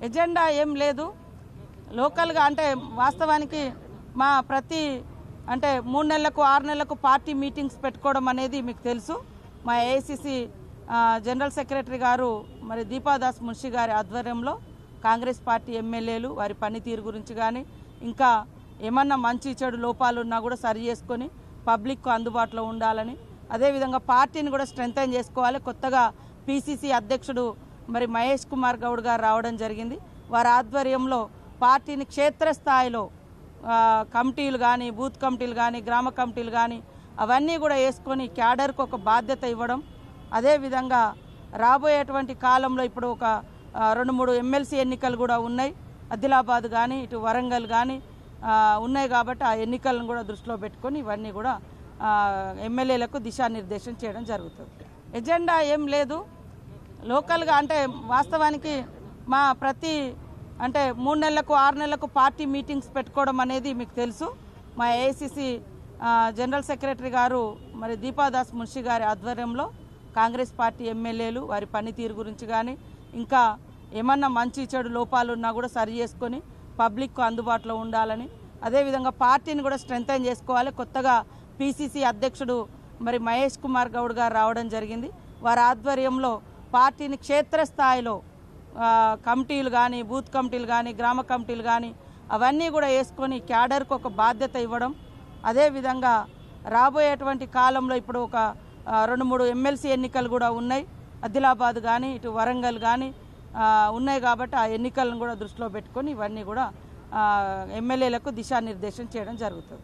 Agenda ఏం లేదు. లోకల్గా అంటే వాస్తవానికి మా ప్రతి అంటే 3 నెలలకు 6 నెలలకు పార్టీ మీటింగ్స్ పెట్టుకోవడం అనేది మీకు తెలుసు. మా ఏఐసిసి జనరల్ సెక్రటరీ గారు మరి దీపాదాస్ మున్షి గారి ఆధ్వర్యంలో కాంగ్రెస్ పార్టీ ఎమ్మెల్యేలు వారి పనితీరు గురించి కానీ ఇంకా ఏమన్నా మంచి చెడు లోపాలు ఉన్నా కూడా సరి చేసుకొని పబ్లిక్కు అందుబాటులో ఉండాలని, అదేవిధంగా పార్టీని కూడా స్ట్రెంథెన్ చేసుకోవాలి. కొత్తగా పిసిసి అధ్యక్షుడు మరి మహేష్ కుమార్ గౌడ్ గారు రావడం జరిగింది. వారి ఆధ్వర్యంలో పార్టీని క్షేత్రస్థాయిలో కమిటీలు కానీ, బూత్ కమిటీలు కానీ, గ్రామ కమిటీలు కానీ అవన్నీ కూడా వేసుకొని క్యాడర్కు ఒక బాధ్యత ఇవ్వడం, అదేవిధంగా రాబోయేటువంటి కాలంలో ఇప్పుడు ఒక 2-3 ఎమ్మెల్సీ ఎన్నికలు కూడా ఉన్నాయి. ఆదిలాబాద్ కానీ ఇటు వరంగల్ కానీ ఉన్నాయి కాబట్టి ఆ ఎన్నికలను కూడా దృష్టిలో పెట్టుకొని ఇవన్నీ కూడా ఎమ్మెల్యేలకు దిశానిర్దేశం చేయడం జరుగుతుంది. ఎజెండా ఏం లేదు. లోకల్గా అంటే వాస్తవానికి మా ప్రతి అంటే 3 నెలలకు 6 నెలలకు పార్టీ మీటింగ్స్ పెట్టుకోవడం అనేది మీకు తెలుసు. మా ఏఐసిసి జనరల్ సెక్రటరీ గారు మరి దీపాదాస్ మున్షి గారి ఆధ్వర్యంలో కాంగ్రెస్ పార్టీ ఎమ్మెల్యేలు వారి పనితీరు గురించి కానీ ఇంకా ఏమన్నా మంచి చెడు లోపాలు ఉన్నా కూడా సరి చేసుకొని పబ్లిక్కు అందుబాటులో ఉండాలని, అదేవిధంగా పార్టీని కూడా స్ట్రెంథెన్ చేసుకోవాలి. కొత్తగా పిసిసి అధ్యక్షుడు మరి మహేష్ కుమార్ గౌడ్ గారు రావడం జరిగింది. వారి ఆధ్వర్యంలో పార్టీని క్షేత్రస్థాయిలో కమిటీలు కానీ, బూత్ కమిటీలు కానీ, గ్రామ కమిటీలు కానీ అవన్నీ కూడా వేసుకొని క్యాడర్కు ఒక బాధ్యత ఇవ్వడం, అదేవిధంగా రాబోయేటువంటి కాలంలో ఇప్పుడు ఒక 2-3 ఎమ్మెల్సీ ఎన్నికలు కూడా ఉన్నాయి. ఆదిలాబాద్ కానీ ఇటు వరంగల్ కానీ ఉన్నాయి కాబట్టి ఆ ఎన్నికలను కూడా దృష్టిలో పెట్టుకొని ఇవన్నీ కూడా ఎమ్మెల్యేలకు దిశానిర్దేశం చేయడం జరుగుతుంది.